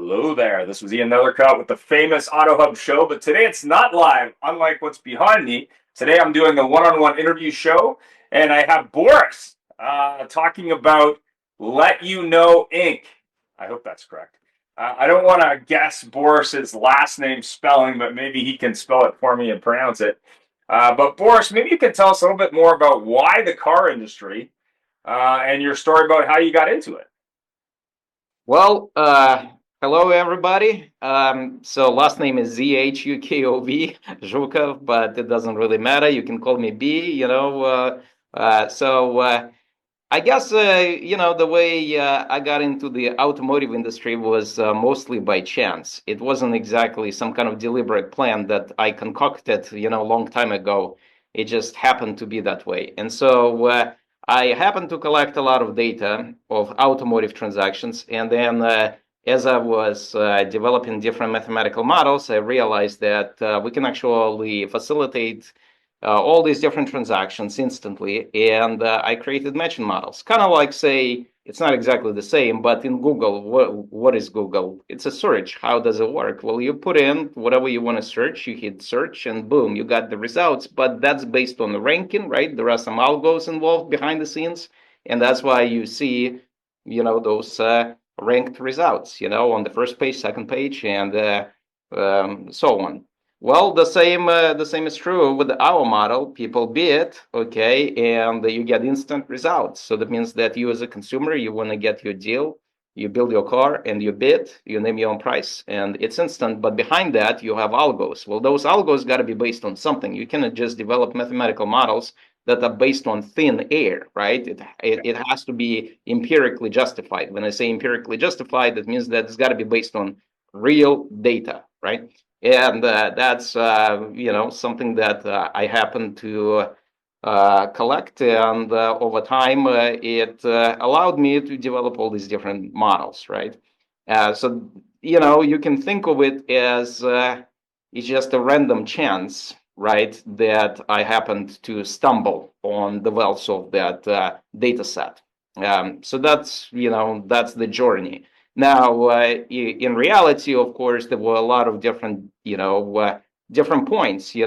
Hello there. This was Ian Nethercutt with the famous Auto Hub show, but today it's not live, unlike what's behind me. Today I'm doing a one-on-one interview show, and I have Boris talking about Let You Know Inc. I hope that's correct. I don't want to guess Boris's last name spelling, but maybe he can spell it for me and pronounce it. But Boris, maybe you can tell us a little bit more about why the car industry and your story about how you got into it. Well, hello everybody. So last name is Zhukov, Zhukov, but it doesn't really matter. You can call me B. I guess the way I got into the automotive industry was mostly by chance. It wasn't exactly some kind of deliberate plan that I concocted, a long time ago. It just happened to be that way, and so. I happened to collect a lot of data of automotive transactions, and then as I was developing different mathematical models, I realized that we can actually facilitate all these different transactions instantly, and I created matching models. Kind of like, say, it's not exactly the same, but in Google, what is Google? It's a search. How does it work? Well, you put in whatever you want to search, you hit search, and boom, you got the results. But that's based on the ranking, right? There are some algos involved behind the scenes, and that's why you see, those ranked results, on the first page, second page, and so on. Well, the same is true with our model. People bid, okay, and you get instant results. So that means that you as a consumer, you want to get your deal, you build your car and you bid, you name your own price, and it's instant. But behind that, you have algos. Well, those algos got to be based on something. You cannot just develop mathematical models that are based on thin air, right? It has to be empirically justified. When I say empirically justified, that means that it's got to be based on real data, right? And that's something that I happen to collect, and over time it allowed me to develop all these different models, right? So you can think of it as it's just a random chance, right? That I happened to stumble on the wealth of that data set. So that's the journey. Now, in reality, of course, there were a lot of different, different points. You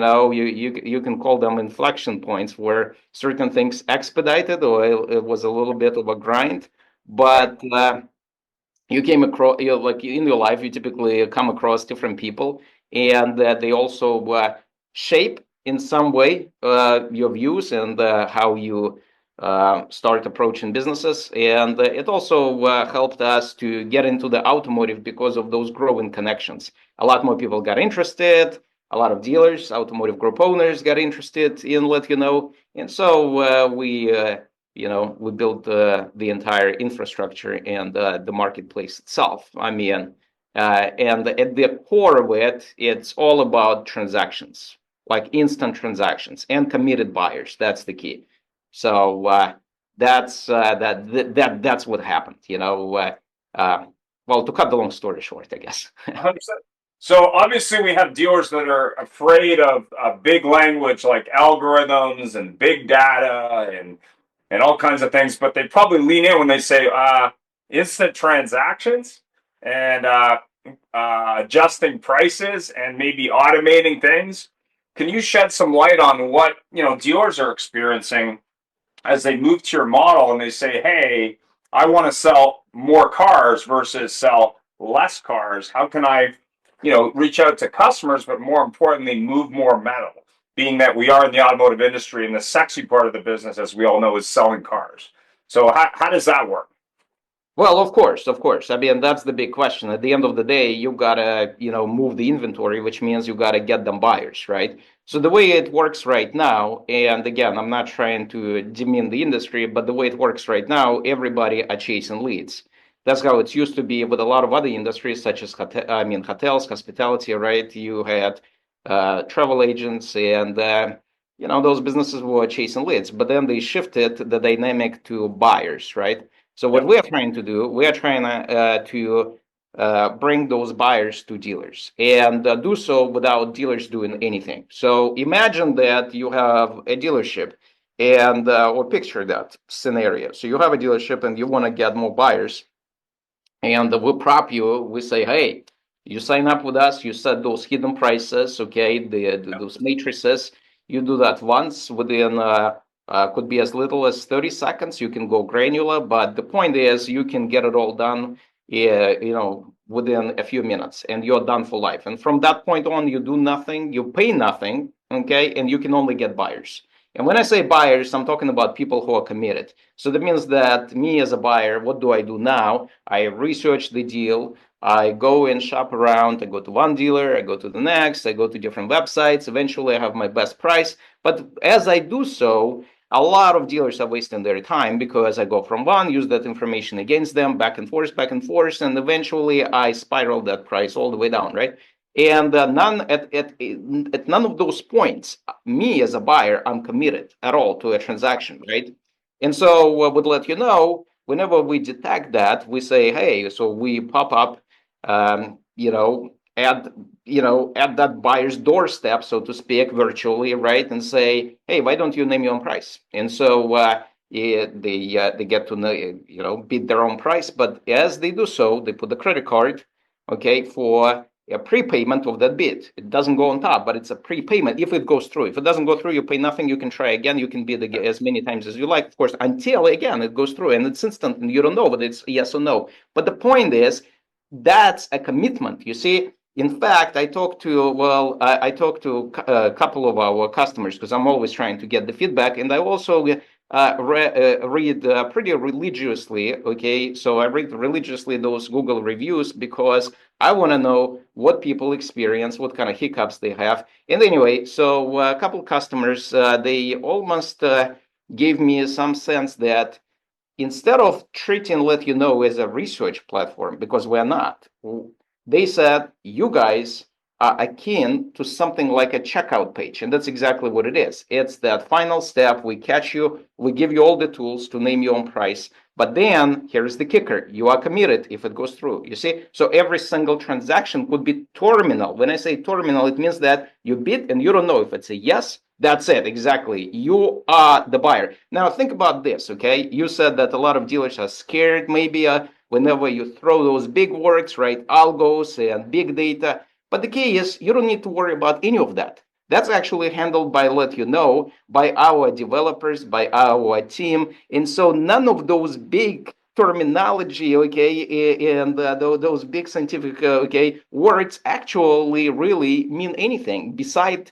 can call them inflection points where certain things expedited, or it was a little bit of a grind. But you came across, like in your life, you typically come across different people, and they also shape in some way your views and how you start approaching businesses. And it also helped us to get into the automotive because of those growing connections. A lot more people got interested. A lot of dealers, automotive group owners got interested in Let You Know. And so we built the entire infrastructure and the marketplace itself. I mean, and at the core of it, it's all about transactions, like instant transactions and committed buyers. That's the key. So that's what happened. Well, to cut the long story short, I guess. 100%. So obviously we have dealers that are afraid of big language like algorithms and big data and all kinds of things, but they probably lean in when they say instant transactions and adjusting prices and maybe automating things. Can you shed some light on what dealers are experiencing as they move to your model and they say, "Hey, I want to sell more cars versus sell less cars. How can I, reach out to customers, but more importantly, move more metal?" Being that we are in the automotive industry and the sexy part of the business, as we all know, is selling cars. So how does that work? Well, of course, of course. I mean, that's the big question. At the end of the day, you gotta, move the inventory, which means you gotta get them buyers, right? So the way it works right now, and again, I'm not trying to demean the industry, but the way it works right now, everybody are chasing leads. That's how it used to be with a lot of other industries, such as hotels, hospitality, right? You had travel agents, and those businesses were chasing leads, but then they shifted the dynamic to buyers, right? So what Yep. we are trying to do, we are trying to bring those buyers to dealers and do so without dealers doing anything. So imagine that you have a dealership and or picture that scenario. So you have a dealership and you want to get more buyers. and we prop you. We say, hey, you sign up with us, you set those hidden prices, okay, those matrices. You do that once within could be as little as 30 seconds. You can go granular, but the point is you can get it all done, within a few minutes, and you're done for life. And from that point on, you do nothing, you pay nothing, okay, and you can only get buyers. And when I say buyers, I'm talking about people who are committed. So that means that me as a buyer, what do I do now? I research the deal. I go and shop around. I go to one dealer, I go to the next, I go to different websites. Eventually, I have my best price. But as I do so, a lot of dealers are wasting their time because I go from one, use that information against them, back and forth, and eventually I spiral that price all the way down, right? And at none of those points, me as a buyer, I'm committed at all to a transaction, right? And so I would let you know whenever we detect that, we say, hey, so we pop up, at at that buyer's doorstep, so to speak, virtually, right, and say, hey, why don't you name your own price? And so they get to know, bid their own price, but as they do so, they put the credit card, okay, for a prepayment of that bid. It doesn't go on top, but it's a prepayment if it goes through. If it doesn't go through, you pay nothing. You can try again. You can bid as many times as you like, of course, until again it goes through, and it's instant, and you don't know whether it's yes or no. But the point is, that's a commitment. You see, in fact, I talked to a couple of our customers because I'm always trying to get the feedback, and I also read pretty religiously. Okay, so I read religiously those Google reviews because I want to know what people experience, what kind of hiccups they have. And anyway, so a couple customers, they almost gave me some sense that instead of treating Let You Know as a research platform, because we're not, they said, you guys are akin to something like a checkout page. And that's exactly what it is. It's that final step. We catch you, we give you all the tools to name your own price. But then here's the kicker. You are committed if it goes through. You see? So every single transaction could be terminal. When I say terminal, it means that you bid and you don't know if it's a yes. That's it, exactly. You are the buyer. Now think about this, okay? You said that a lot of dealers are scared maybe whenever you throw those big words, right? Algos and big data. But the key is you don't need to worry about any of that. That's actually handled by Let You Know, by our developers, by our team. And so none of those big terminology, okay, and those big scientific, okay, words actually really mean anything beside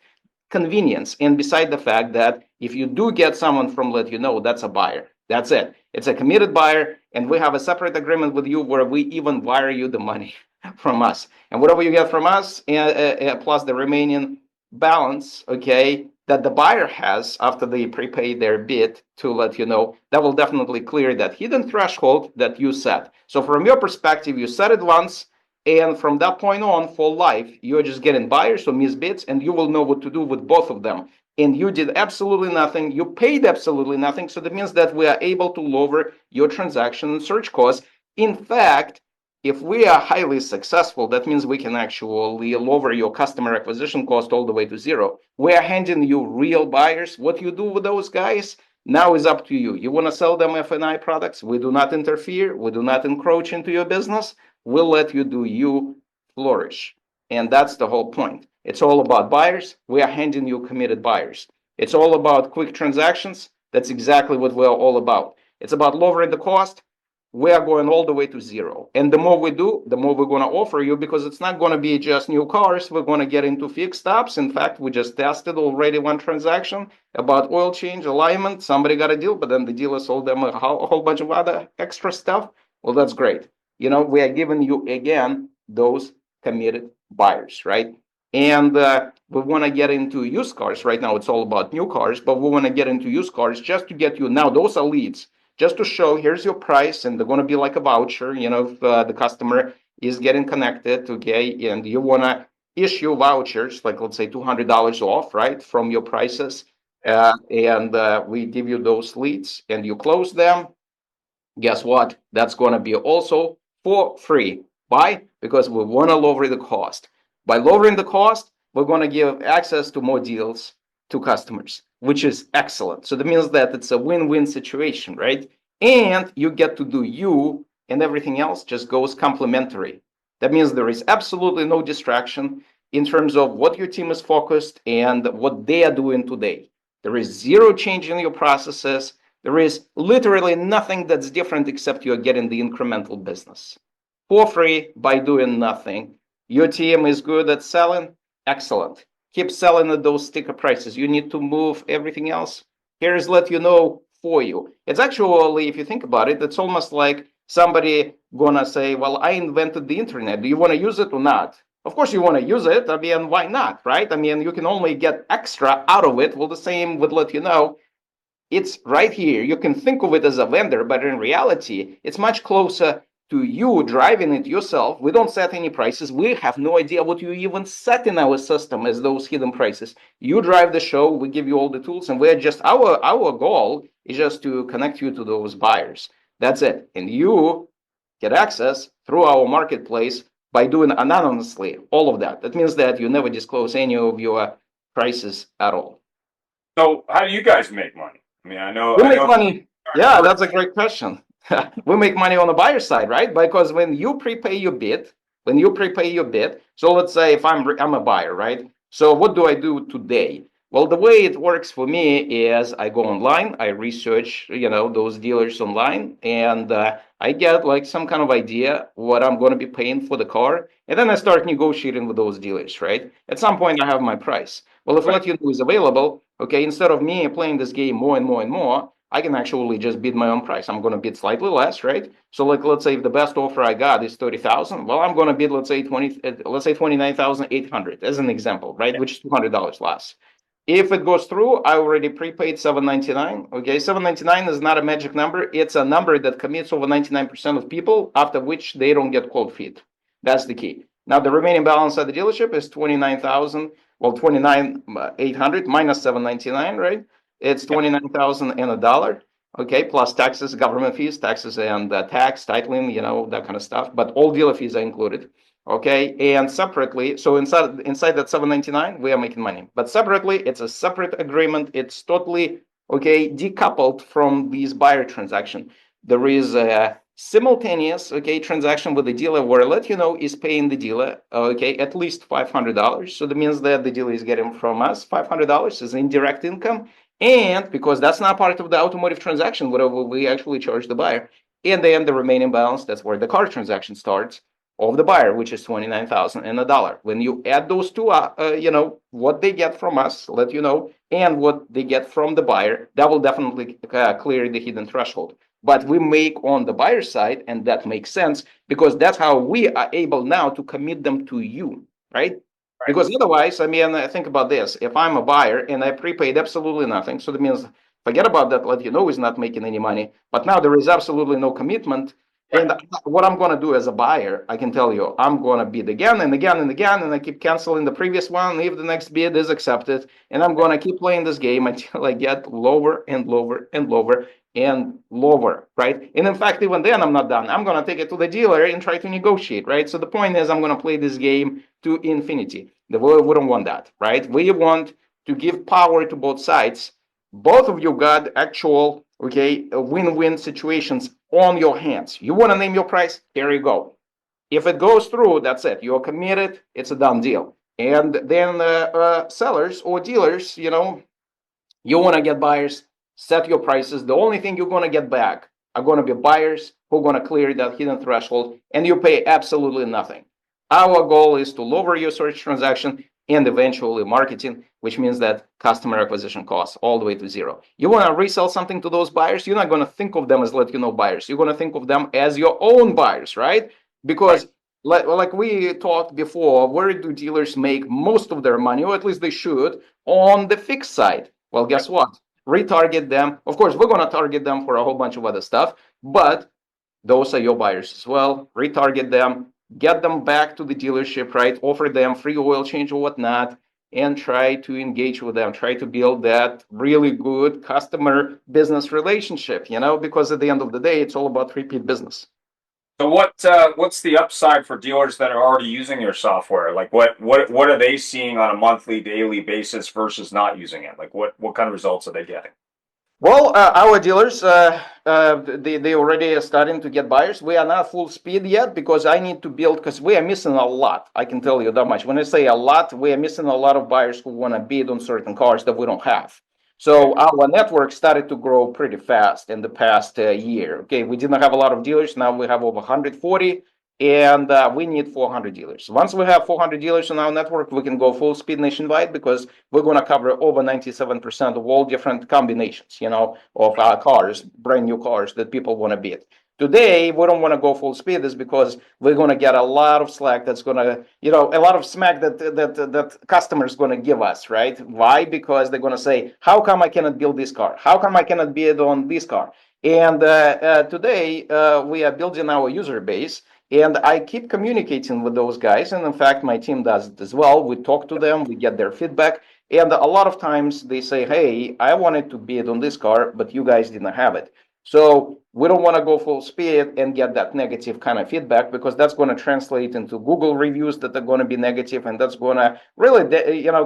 convenience, and beside the fact that if you do get someone from Let You Know, that's a buyer. That's it. It's a committed buyer, and we have a separate agreement with you where we even wire you the money from us, and whatever you get from us, plus the remaining balance, okay, that the buyer has after they prepay their bid to Let You Know, that will definitely clear that hidden threshold that you set. So from your perspective, you set it once, and from that point on, for life, you're just getting buyers or misbids, and you will know what to do with both of them. And you did absolutely nothing. You paid absolutely nothing. So that means that we are able to lower your transaction and search costs. In fact, if we are highly successful, that means we can actually lower your customer acquisition cost all the way to zero. We are handing you real buyers. What you do with those guys now is up to you. You want to sell them F&I products? We do not interfere. We do not encroach into your business. We'll let you do you flourish. And that's the whole point. It's all about buyers. We are handing you committed buyers. It's all about quick transactions. That's exactly what we're all about. It's about lowering the cost. We are going all the way to zero. And the more we do, the more we're going to offer you, because it's not going to be just new cars. We're going to get into fixed stops. In fact, we just tested already one transaction about oil change, alignment. Somebody got a deal, but then the dealer sold them a whole bunch of other extra stuff. Well, that's great. We are giving you again those committed buyers, right? And we want to get into used cars. Right now, it's all about new cars, but we want to get into used cars just to get you. Now, those are leads, just to show here's your price, and they're going to be like a voucher. If the customer is getting connected, okay, and you want to issue vouchers, like let's say $200 off, right, from your prices, and we give you those leads, and you close them. Guess what? That's going to be also for free. Why? Because we want to lower the cost. By lowering the cost, we're going to give access to more deals to customers, which is excellent. So that means that it's a win-win situation, right? And you get to do you and everything else just goes complementary. That means there is absolutely no distraction in terms of what your team is focused and what they are doing today. There is zero change in your processes. There is literally nothing that's different except you're getting the incremental business for free by doing nothing. Your team is good at selling. Excellent. Keep selling at those sticker prices. You need to move everything else. Here's let you know for you. It's actually, if you think about it, it's almost like somebody gonna say, well, I invented the internet. Do you want to use it or not? Of course you want to use it. I mean, why not, right? I mean, you can only get extra out of it. Well, the same would let you know it's right here. You can think of it as a vendor, but in reality, it's much closer to you driving it yourself. We don't set any prices. We have no idea what you even set in our system as those hidden prices. You drive the show. We give you all the tools, and we're just our goal is just to connect you to those buyers. That's it. And you get access through our marketplace by doing anonymously all of that. That means that you never disclose any of your prices at all. So how do you guys make money? I mean, We I make know. money. Yeah, that's a great question. We make money on the buyer side, right? Because when you prepay your bid, so let's say if I'm a buyer, right? So what do I do today? Well, the way it works for me is I go online, I research, those dealers online, and I get like some kind of idea what I'm going to be paying for the car, and then I start negotiating with those dealers, right? At some point, I have my price. Well, if Right. Let You Know is available, okay, instead of me playing this game more and more and more, I can actually just bid my own price. I'm going to bid slightly less, right? So, like, let's say if the best offer I got is 30,000, well, I'm going to bid, let's say 29,800 as an example, right? Which is $200 less. If it goes through, I already prepaid 799. Okay, 799 is not a magic number. It's a number that commits over 99% of people, after which they don't get cold feet. That's the key. Now, the remaining balance at the dealership is 29,000. Well, 29,800 minus 799, right? It's 29,000 and a dollar. Okay, plus taxes, government fees, taxes and tax, titling, that kind of stuff. But all dealer fees are included. Okay, and separately, so inside that 799, we are making money. But separately, it's a separate agreement. It's totally decoupled from these buyer transaction. There is a simultaneous transaction with the dealer where let you know is paying the dealer at least $500. So that means that the dealer is getting from us $500 as indirect income, and because that's not part of the automotive transaction, whatever we actually charge the buyer, and then the remaining balance, that's where the car transaction starts, of the buyer, which is 29,000 and a dollar. When you add those two, what they get from us, let you know, and what they get from the buyer, that will definitely clear the hidden threshold. But we make on the buyer side, and that makes sense because that's how we are able now to commit them to you, right? Right. Because otherwise, I mean, think about this. If I'm a buyer and I prepaid absolutely nothing, so that means forget about that, let you know is not making any money. But now there is absolutely no commitment. Right. And what I'm going to do as a buyer, I can tell you, I'm going to bid again and again and again, and I keep canceling the previous one if the next bid is accepted. And I'm going to keep playing this game until I get lower and lower and lower and lower, right? And in fact, even then, I'm not done. I'm going to take it to the dealer and try to negotiate, right? So the point is, I'm going to play this game to infinity. We wouldn't want that, right? We want to give power to both sides. Both of you got actual, win-win situations on your hands. You want to name your price? Here you go. If it goes through, that's it. You're committed. It's a done deal. And then sellers or dealers, you want to get buyers, set your prices. The only thing you're going to get back are going to be buyers who are going to clear that hidden threshold, and you pay absolutely nothing. Our goal is to lower your search transaction and eventually marketing, which means that customer acquisition costs all the way to zero. You want to resell something to those buyers, you're not going to think of them as let you know buyers. You're going to think of them as your own buyers, right? Because like we talked before, where do dealers make most of their money, or at least they should, on the fixed side? Well, guess what? Retarget them. Of course, we're going to target them for a whole bunch of other stuff, but those are your buyers as well. Retarget them, get them back to the dealership, right? Offer them free oil change or whatnot, and try to engage with them. Try to build that really good customer business relationship, because at the end of the day, it's all about repeat business. So what's the upside for dealers that are already using your software? Like what are they seeing on a monthly, daily basis versus not using it? Like what kind of results are they getting? Well, our dealers, they already are starting to get buyers. We are not full speed yet because I need to build, because we are missing a lot. I can tell you that much. When I say a lot, we are missing a lot of buyers who want to bid on certain cars that we don't have. Okay. So our network started to grow pretty fast in the past year. Okay, we didn't have a lot of dealers. Now we have over 140, and we need 400 dealers. Once we have 400 dealers on our network, we can go full speed nationwide because we're going to cover over 97% of all different combinations, of our cars, brand new cars that people want to bid. Today, we don't want to go full speed is because we're going to get a lot of slack that's going to, a lot of smack that customers going to give us, right? Why? Because they're going to say, how come I cannot build this car? How come I cannot bid on this car? And today, we are building our user base, and I keep communicating with those guys. And in fact, my team does it as well. We talk to them, we get their feedback. And a lot of times they say, hey, I wanted to bid on this car, but you guys didn't have it. So we don't want to go full speed and get that negative kind of feedback, because that's going to translate into Google reviews that are going to be negative, and that's going to really,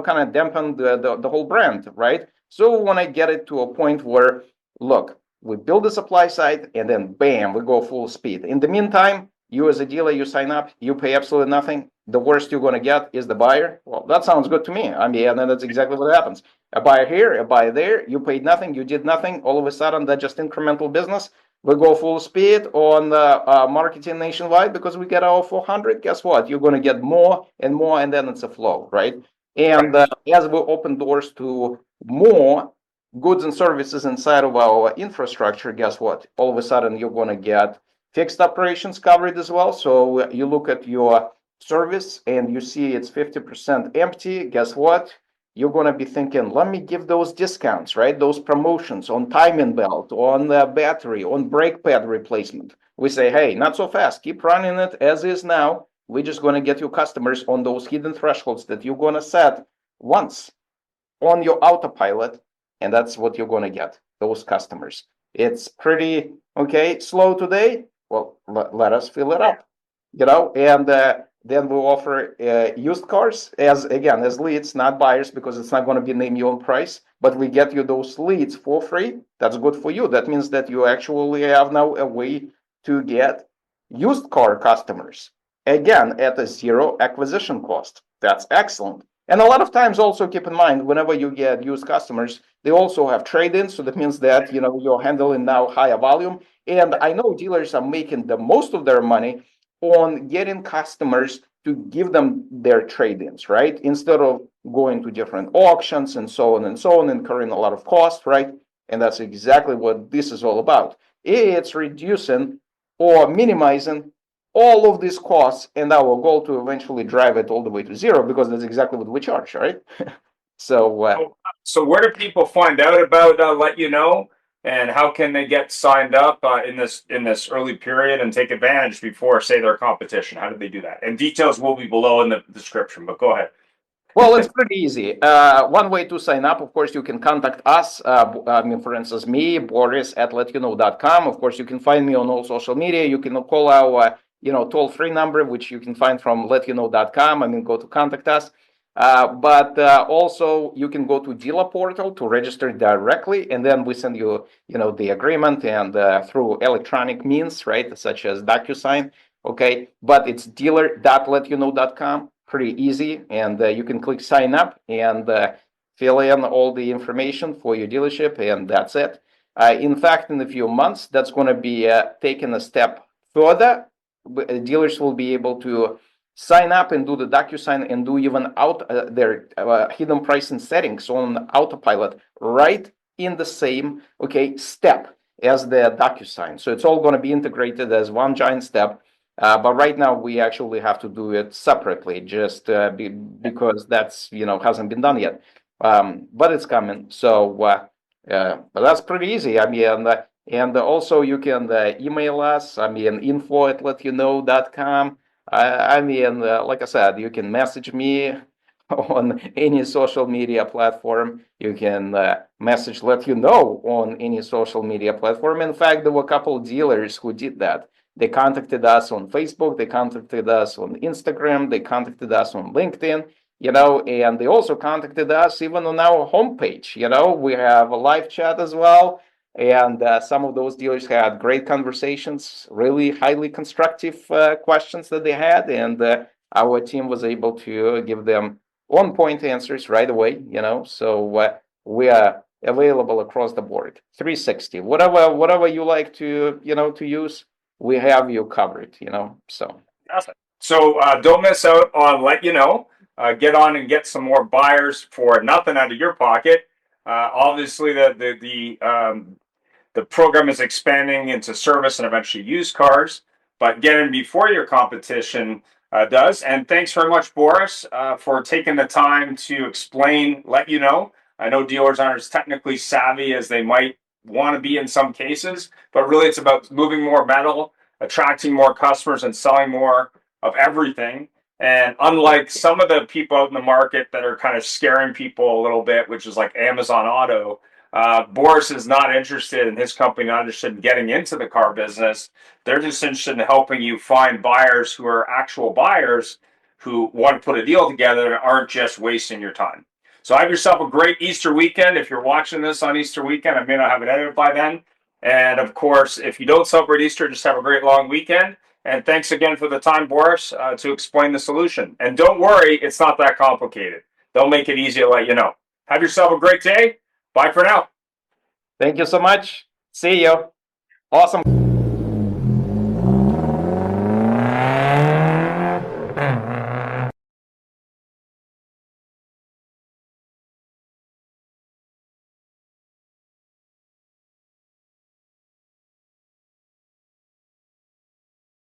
kind of dampen the whole brand, right? So we want to get it to a point where, look, we build the supply side and then bam, we go full speed. In the meantime, you as a dealer, you sign up, you pay absolutely nothing. The worst you're going to get is the buyer. Well, that sounds good to me. I mean, and that's exactly what happens. A buyer here, a buyer there, you paid nothing, you did nothing. All of a sudden, that's just incremental business. We go full speed on marketing nationwide because we get our 400. Guess what? You're going to get more and more, and then it's a flow, right? And Right. as we open doors to more goods and services inside of our infrastructure, guess what? All of a sudden, you're going to get fixed operations covered as well. So you look at your service and you see it's 50% empty. Guess what? You're going to be thinking, let me give those discounts, right? Those promotions on timing belt, on the battery, on brake pad replacement. We say, hey, not so fast. Keep running it as is now. We're just going to get you customers on those hidden thresholds that you're going to set once on your autopilot, and that's what you're going to get, those customers. It's pretty okay slow today. Well, let us fill it up, and then we'll offer used cars as leads, not buyers, because it's not going to be name your own price, but we get you those leads for free. That's good for you. That means that you actually have now a way to get used car customers, again, at a zero acquisition cost. That's excellent. And a lot of times, also keep in mind, whenever you get used customers, they also have trade-ins. So that means that you're handling now higher volume. And I know dealers are making the most of their money on getting customers to give them their trade-ins, right? Instead of going to different auctions and so on, incurring a lot of cost, right? And that's exactly what this is all about. It's reducing or minimizing all of these costs, and our goal to eventually drive it all the way to zero, because that's exactly what we charge, right? So So where do people find out about Let You Know, and how can they get signed up in this early period and take advantage before, say, their competition? How do they do that? And details will be below in the description. But go ahead. well, it's pretty easy. One way to sign up, of course, you can contact us. For instance, me, Boris at letyouknow.com. Of course, you can find me on all social media. You can call our, toll-free number, which you can find from letyouknow.com. Go to contact us. But also, you can go to dealer portal to register directly, and then we send you, the agreement, and through electronic means, right, such as DocuSign. Okay, but it's dealer.letyouknow.com. Pretty easy, and you can click sign up and fill in all the information for your dealership, and that's it. In fact, in a few months, that's going to be taken a step further. Dealers will be able to sign up and do the DocuSign and do even out their hidden pricing settings on autopilot right in the same step as the DocuSign. So it's all going to be integrated as one giant step. But right now we actually have to do it separately, just because that's hasn't been done yet. But it's coming. So, but that's pretty easy. And also you can email us. info@letyouKnow.com. Like I said, you can message me on any social media platform. You can message Let You Know on any social media platform. In fact, there were a couple of dealers who did that. They contacted us on Facebook, they contacted us on Instagram, they contacted us on LinkedIn. and they also contacted us even on our homepage. We have a live chat as well. And some of those dealers had great conversations, really highly constructive questions that they had. And our team was able to give them on-point answers right away, So we are available across the board, 360. Whatever you like to use, we have you covered, So. Awesome. So don't miss out on Let You Know. Get on and get some more buyers for nothing out of your pocket. Obviously, the program is expanding into service and eventually used cars, but get in before your competition does. And thanks very much, Boris, for taking the time to explain Let You Know. I know dealers aren't as technically savvy as they might want to be in some cases, but really it's about moving more metal, attracting more customers, and selling more of everything. And unlike some of the people out in the market that are kind of scaring people a little bit, which is like Amazon Auto, Boris is not interested in his company, not interested in getting into the car business. They're just interested in helping you find buyers who are actual buyers who want to put a deal together and aren't just wasting your time. So have yourself a great Easter weekend. If you're watching this on Easter weekend, I may not have it edited by then. And of course, if you don't celebrate Easter, just have a great long weekend. And thanks again for the time, Boris, to explain the solution. And don't worry, it's not that complicated. They'll make it easy to let you know. Have yourself a great day. Bye for now. Thank you so much. See you. Awesome.